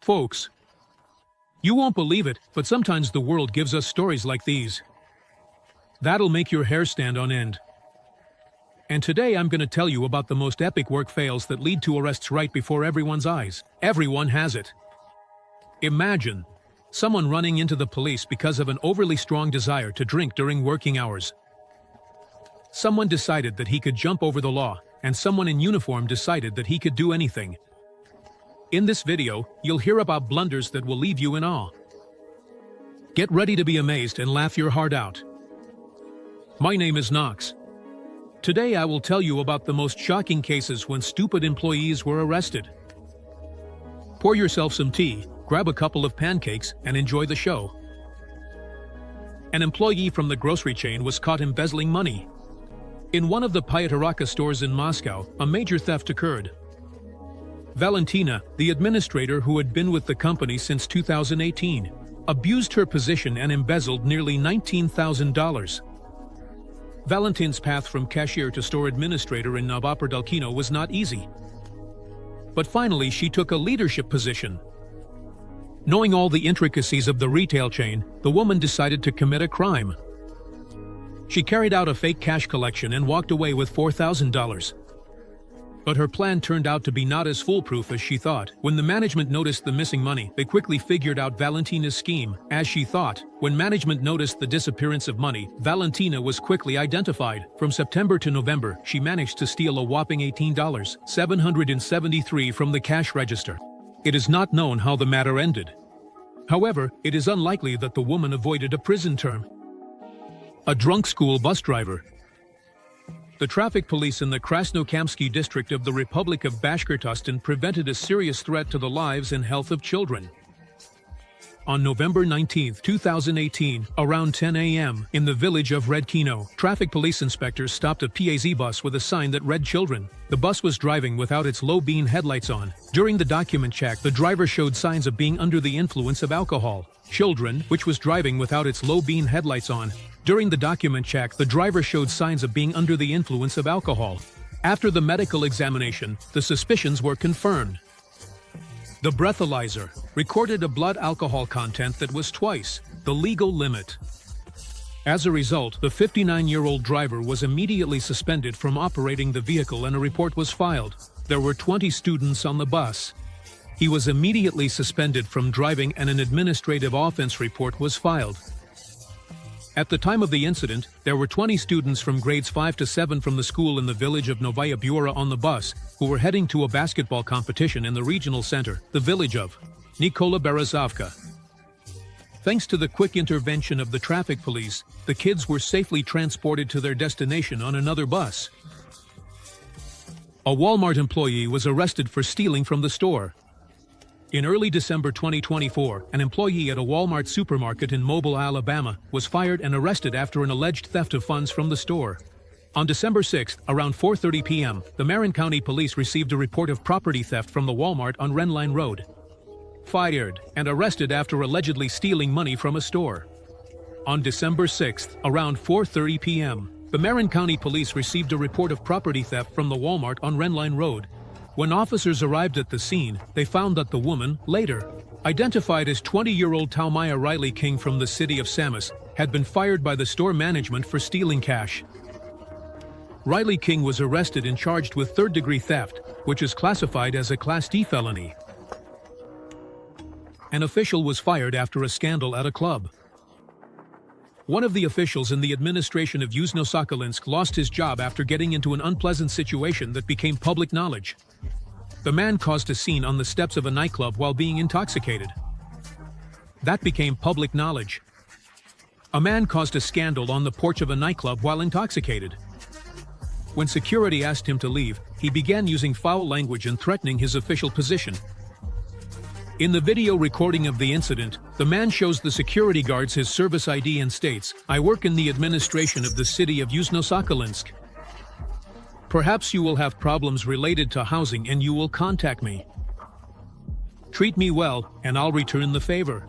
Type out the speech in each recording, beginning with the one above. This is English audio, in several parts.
Folks. You won't believe it, but sometimes the world gives us stories like these. That'll make your hair stand on end. And today I'm going to tell you about the most epic work fails that lead to arrests right before everyone's eyes. Everyone has it. Imagine someone running into the police because of an overly strong desire to drink during working hours. Someone decided that he could jump over the law, and someone in uniform decided that he could do anything. In this video, you'll hear about blunders that will leave you in awe. Get ready to be amazed and laugh your heart out. My name is Knox. Today I will tell you about the most shocking cases when stupid employees were arrested. Pour yourself some tea, grab a couple of pancakes, and enjoy the show. An employee from the grocery chain was caught embezzling money. In one of the Pyataraka stores in Moscow, a major theft occurred. Valentina, the administrator who had been with the company since 2018, abused her position and embezzled nearly $19,000. Valentin's path from cashier to store administrator in Novoperdalkino was not easy. But finally, she took a leadership position. Knowing all the intricacies of the retail chain, the woman decided to commit a crime. She carried out a fake cash collection and walked away with $4,000. But her plan turned out to be not as foolproof as she thought. When the management noticed the missing money, they quickly figured out Valentina's scheme. As she thought, when management noticed the disappearance of money, Valentina was quickly identified. From September to November, she managed to steal a whopping $18,773 from the cash register. It is not known how the matter ended. However, it is unlikely that the woman avoided a prison term. A drunk school bus driver. The traffic police in the Krasnokamsky district of the Republic of Bashkortostan prevented a serious threat to the lives and health of children. On November 19, 2018, around 10 a.m., in the village of Redkino, traffic police inspectors stopped a PAZ bus with a sign that read children. The bus was driving without its low-beam headlights on. During the document check, the driver showed signs of being under the influence of alcohol. Children, which was driving without its low-beam headlights on. During the document check, the driver showed signs of being under the influence of alcohol. After the medical examination, the suspicions were confirmed. The breathalyzer recorded a blood alcohol content that was twice the legal limit. As a result, the 59-year-old driver was immediately suspended from operating the vehicle and a report was filed. There were 20 students on the bus. He was immediately suspended from driving and an administrative offense report was filed. At the time of the incident, there were 20 students from grades 5 to 7 from the school in the village of Novaya Bura on the bus, who were heading to a basketball competition in the regional center, the village of Nikola Berezovka. Thanks to the quick intervention of the traffic police, the kids were safely transported to their destination on another bus. A Walmart employee was arrested for stealing from the store. In early December 2024, an employee at a Walmart supermarket in Mobile, Alabama, was fired and arrested after an alleged theft of funds from the store. On December 6, around 4:30 p.m., the Marin County Police received a report of property theft from the Walmart on Renline Road. Fired and arrested after allegedly stealing money from a store. On December 6, around 4:30 p.m., the Marin County Police received a report of property theft from the Walmart on Renline Road. When officers arrived at the scene, they found that the woman, later identified as 20-year-old Taumaya Riley King from the city of Samus, had been fired by the store management for stealing cash. Riley King was arrested and charged with third-degree theft, which is classified as a Class D felony. An official was fired after a scandal at a club. One of the officials in the administration of Yuzhno-Sakhalinsk lost his job after getting into an unpleasant situation that became public knowledge. The man caused a scene on the steps of a nightclub while being intoxicated. That became public knowledge. A man caused a scandal on the porch of a nightclub while intoxicated. When security asked him to leave, he began using foul language and threatening his official position. In the video recording of the incident, the man shows the security guards his service ID and states, "I work in the administration of the city of Yuzhno-Sakhalinsk. Perhaps you will have problems related to housing and you will contact me. Treat me well, and I'll return the favor."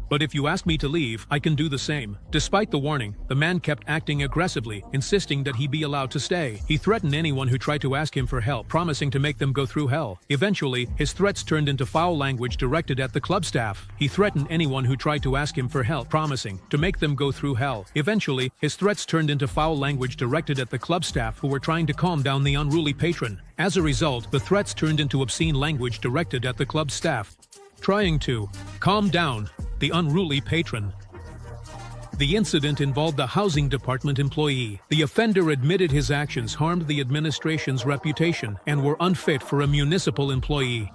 But if you ask me to leave, I can do the same. Despite the warning, the man kept acting aggressively, insisting that he be allowed to stay. He threatened anyone who tried to ask him for help, promising to make them go through hell. Eventually, his threats turned into foul language directed at the club staff. He threatened anyone who tried to ask him for help, promising to make them go through hell. Eventually, his threats turned into foul language directed at the club staff who were trying to calm down the unruly patron. As a result, the threats turned into obscene language directed at the club staff, trying to calm down the unruly patron. The incident involved a housing department employee. The offender admitted his actions harmed the administration's reputation and were unfit for a municipal employee.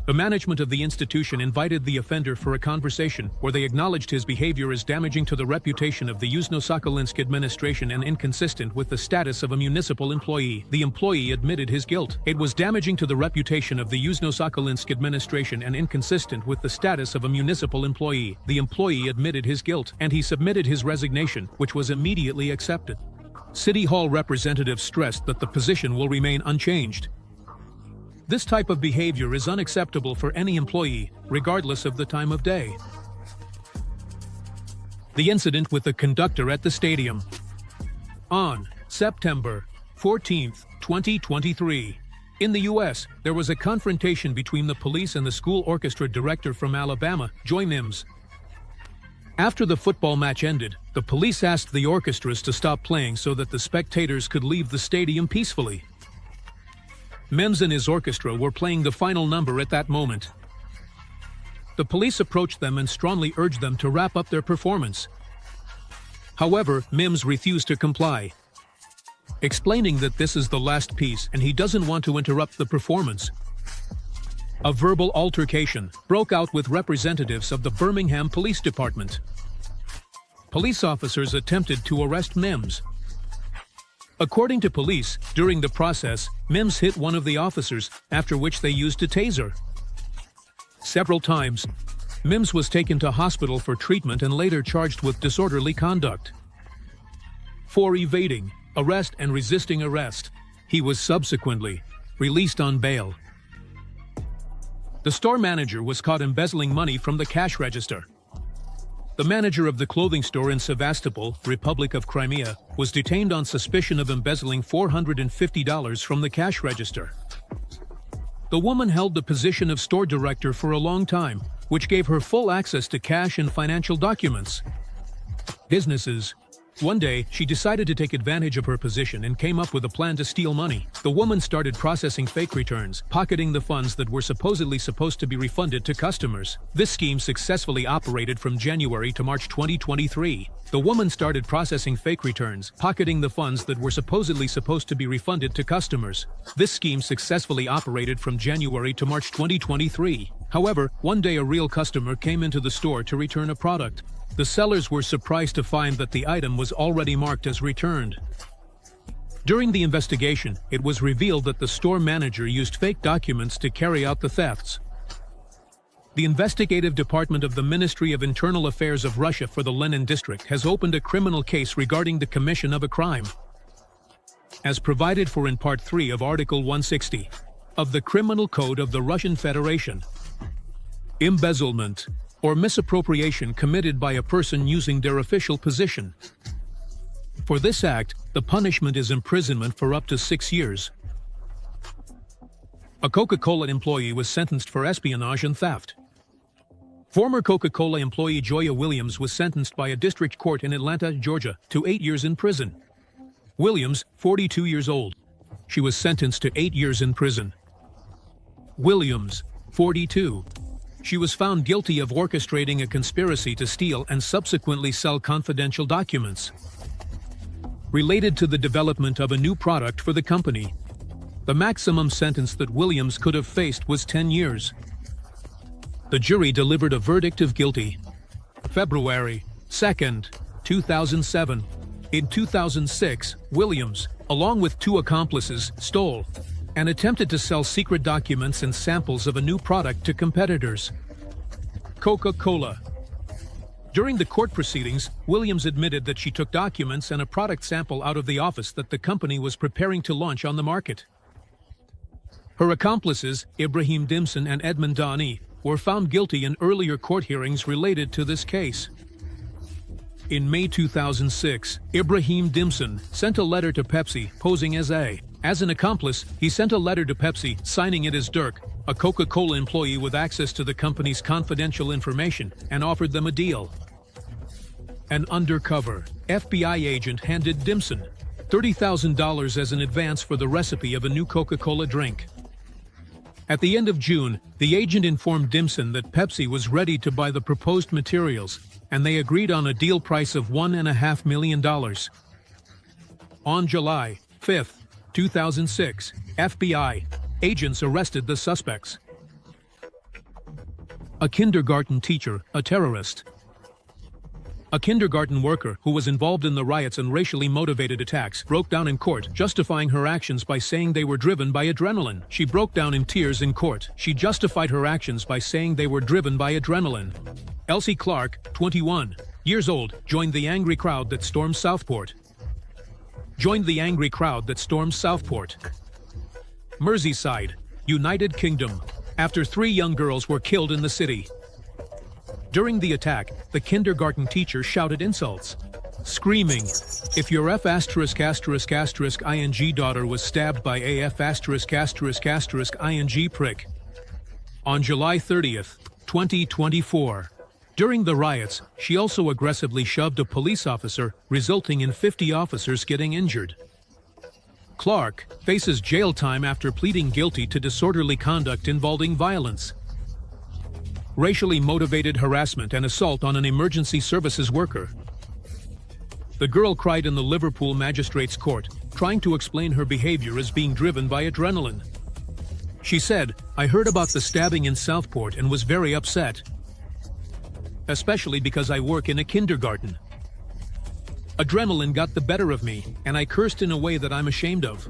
The management of the institution invited the offender for a conversation where they acknowledged his behavior as damaging to the reputation of the Yuzhno-Sakhalinsk administration and inconsistent with the status of a municipal employee. The employee admitted his guilt. It was damaging to the reputation of the Yuzhno-Sakhalinsk administration and inconsistent with the status of a municipal employee. The employee admitted his guilt, and he submitted his resignation, which was immediately accepted. City Hall representatives stressed that the position will remain unchanged. This type of behavior is unacceptable for any employee, regardless of the time of day. The incident with the conductor at the stadium. On September 14, 2023, in the U.S., there was a confrontation between the police and the school orchestra director from Alabama, Joy Mims. After the football match ended, the police asked the orchestras to stop playing so that the spectators could leave the stadium peacefully. Mims and his orchestra were playing the final number at that moment. The police approached them and strongly urged them to wrap up their performance. However, Mims refused to comply, explaining that this is the last piece and he doesn't want to interrupt the performance. A verbal altercation broke out with representatives of the Birmingham Police Department. Police officers attempted to arrest Mims. According to police, during the process, Mims hit one of the officers, after which they used a taser. Several times, Mims was taken to hospital for treatment and later charged with disorderly conduct. For evading arrest and resisting arrest, he was subsequently released on bail. The store manager was caught embezzling money from the cash register. The manager of the clothing store in Sevastopol, Republic of Crimea, was detained on suspicion of embezzling $450 from the cash register. The woman held the position of store director for a long time, which gave her full access to cash and financial documents. Businesses. One day, she decided to take advantage of her position and came up with a plan to steal money. The woman started processing fake returns, pocketing the funds that were supposedly supposed to be refunded to customers. This scheme successfully operated from January to March 2023. The woman started processing fake returns, pocketing the funds that were supposedly supposed to be refunded to customers. This scheme successfully operated from January to March 2023. However, one day a real customer came into the store to return a product. The sellers were surprised to find that the item was already marked as returned. During the investigation, it was revealed that the store manager used fake documents to carry out the thefts. The investigative department of the Ministry of Internal Affairs of Russia for the Lenin district has opened a criminal case regarding the commission of a crime, as provided for in Part 3 of Article 160 of the Criminal Code of the Russian Federation. Embezzlement or misappropriation committed by a person using their official position. For this act, the punishment is imprisonment for up to 6 years. A Coca-Cola employee was sentenced for espionage and theft. Former Coca-Cola employee Joya Williams was sentenced by a district court in Atlanta, Georgia, to 8 years in prison. Williams, 42 years old. She was sentenced to 8 years in prison. Williams, 42. She was found guilty of orchestrating a conspiracy to steal and subsequently sell confidential documents related to the development of a new product for the company. The maximum sentence that Williams could have faced was 10 years. The jury delivered a verdict of guilty. February 2, 2007. In 2006, Williams, along with 2 accomplices, stole and attempted to sell secret documents and samples of a new product to competitors. Coca-Cola. During the court proceedings, Williams admitted that she took documents and a product sample out of the office that the company was preparing to launch on the market. Her accomplices, Ibrahim Dimson and Edmund Dani, were found guilty in earlier court hearings related to this case. In May 2006, Ibrahim Dimson sent a letter to Pepsi posing as an accomplice. He sent a letter to Pepsi signing it as Dirk, a Coca-Cola employee with access to the company's confidential information, and offered them a deal. An undercover FBI agent handed Dimson $30,000 as an advance for the recipe of a new Coca-Cola drink. At the end of June, the agent informed Dimson that Pepsi was ready to buy the proposed materials, and they agreed on a deal price of $1.5 million. On July 5, 2006, FBI agents arrested the suspects. A kindergarten teacher, a terrorist. A kindergarten worker who was involved in the riots and racially motivated attacks broke down in court, justifying her actions by saying they were driven by adrenaline. She broke down in tears in court. She justified her actions by saying they were driven by adrenaline. Elsie Clark, 21 years old, joined the angry crowd that stormed Southport. Merseyside, United Kingdom, after 3 young girls were killed in the city. During the attack, the kindergarten teacher shouted insults, screaming, "If your F*** ing daughter was stabbed by a F*** ing prick." On July 30th, 2024, during the riots, she also aggressively shoved a police officer, resulting in 50 officers getting injured. Clark faces jail time after pleading guilty to disorderly conduct involving violence, racially motivated harassment, and assault on an emergency services worker. The girl cried in the Liverpool Magistrates' Court, trying to explain her behavior as being driven by adrenaline. She said, "I heard about the stabbing in Southport and was very upset, especially because I work in a kindergarten. Adrenaline got the better of me, and I cursed in a way that I'm ashamed of."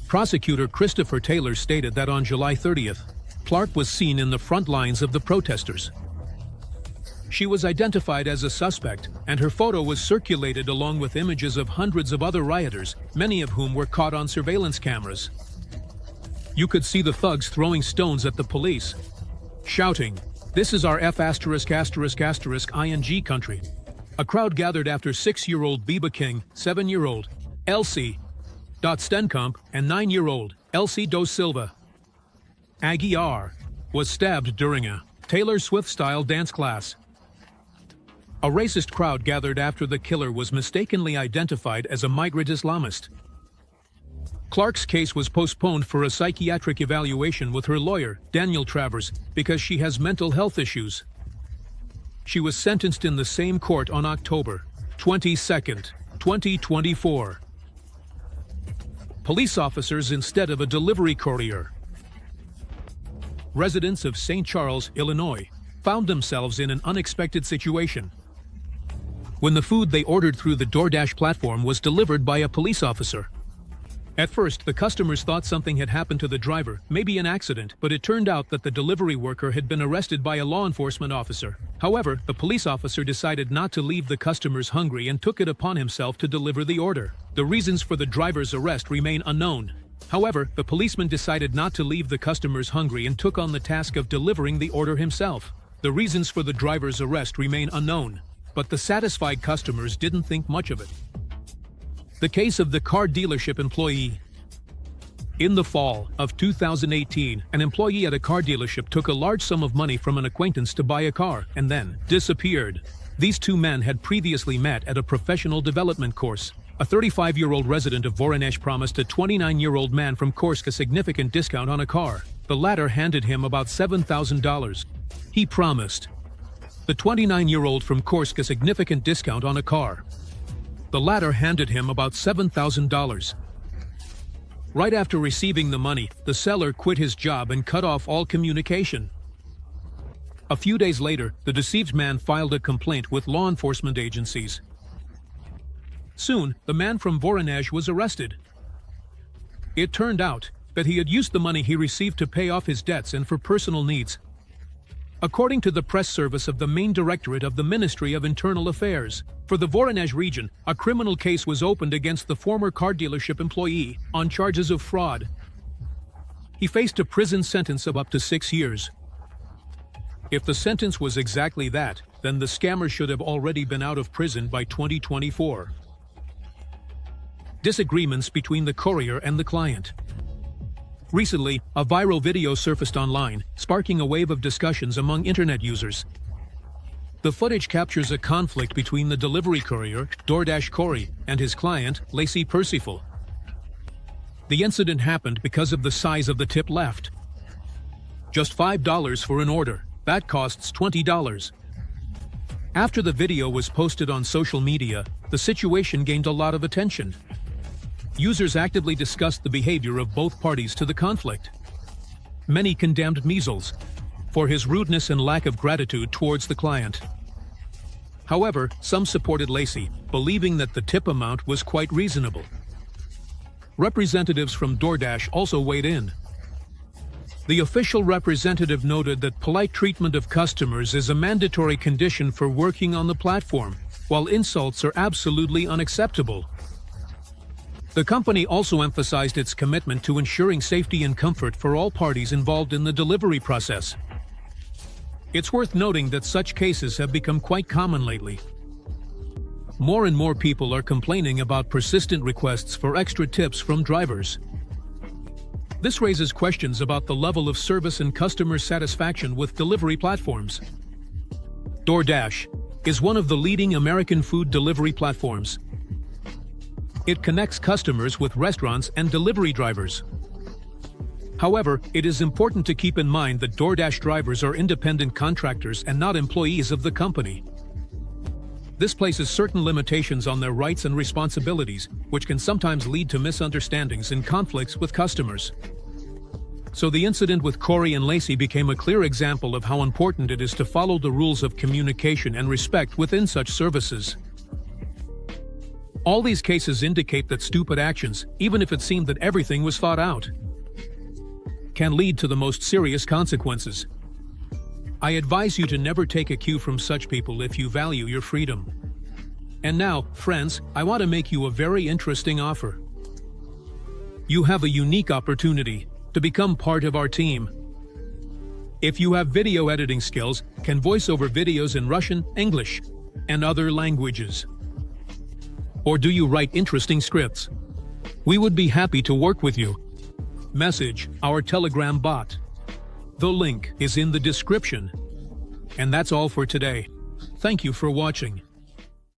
Prosecutor Christopher Taylor stated that on July 30th, Clark was seen in the front lines of the protesters. She was identified as a suspect, and her photo was circulated along with images of hundreds of other rioters, many of whom were caught on surveillance cameras. You could see the thugs throwing stones at the police, shouting, "This is our F*** ing country." A crowd gathered after 6-year-old Biba King, 7-year-old Elsie Stenkamp, and 9-year-old Elsie Dos Silva Aguiar was stabbed during a Taylor Swift-style dance class. A racist crowd gathered after the killer was mistakenly identified as a migrant Islamist. Clark's case was postponed for a psychiatric evaluation with her lawyer, Daniel Travers, because she has mental health issues. She was sentenced in the same court on October 22nd, 2024. Police officers instead of a delivery courier. Residents of St. Charles, Illinois, found themselves in an unexpected situation when the food they ordered through the DoorDash platform was delivered by a police officer. At first, the customers thought something had happened to the driver, maybe an accident, but it turned out that the delivery worker had been arrested by a law enforcement officer. However, the police officer decided not to leave the customers hungry and took it upon himself to deliver the order. The reasons for the driver's arrest remain unknown. However, the policeman decided not to leave the customers hungry and took on the task of delivering the order himself. The reasons for the driver's arrest remain unknown, but the satisfied customers didn't think much of it. The case of the car dealership employee. In the fall of 2018, an employee at a car dealership took a large sum of money from an acquaintance to buy a car and then disappeared. These 2 men had previously met at a professional development course. A 35-year-old resident of Voronezh promised a 29-year-old man from Kursk a significant discount on a car. The latter handed him about $7,000. He promised the 29-year-old from Kursk a significant discount on a car. The latter handed him about $7,000. Right after receiving the money, the seller quit his job and cut off all communication. A few days later, the deceived man filed a complaint with law enforcement agencies. Soon, the man from Voronezh was arrested. It turned out that he had used the money he received to pay off his debts and for personal needs. According to the press service of the main directorate of the Ministry of Internal Affairs, for the Voronezh region, a criminal case was opened against the former car dealership employee on charges of fraud. He faced a prison sentence of up to 6 years. If the sentence was exactly that, then the scammer should have already been out of prison by 2024. Disagreements between the courier and the client. Recently, a viral video surfaced online, sparking a wave of discussions among internet users. The footage captures a conflict between the delivery courier, DoorDash Corey, and his client, Lacey Percival. The incident happened because of the size of the tip left. Just $5 for an order. That costs $20. After the video was posted on social media, the situation gained a lot of attention. Users actively discussed the behavior of both parties to the conflict. Many condemned Measles for his rudeness and lack of gratitude towards the client. However, some supported Lacey, believing that the tip amount was quite reasonable. Representatives from DoorDash also weighed in. The official representative noted that polite treatment of customers is a mandatory condition for working on the platform, while insults are absolutely unacceptable. The company also emphasized its commitment to ensuring safety and comfort for all parties involved in the delivery process. It's worth noting that such cases have become quite common lately. More and more people are complaining about persistent requests for extra tips from drivers. This raises questions about the level of service and customer satisfaction with delivery platforms. DoorDash is one of the leading American food delivery platforms. It connects customers with restaurants and delivery drivers. However, it is important to keep in mind that DoorDash drivers are independent contractors and not employees of the company. This places certain limitations on their rights and responsibilities, which can sometimes lead to misunderstandings and conflicts with customers. So the incident with Corey and Lacey became a clear example of how important it is to follow the rules of communication and respect within such services. All these cases indicate that stupid actions, even if it seemed that everything was thought out, can lead to the most serious consequences. I advise you to never take a cue from such people if you value your freedom. And now, friends, I want to make you a very interesting offer. You have a unique opportunity to become part of our team. If you have video editing skills, can voice over videos in Russian, English, and other languages. Or do you write interesting scripts? We would be happy to work with you. Message our Telegram bot. The link is in the description. And that's all for today. Thank you for watching.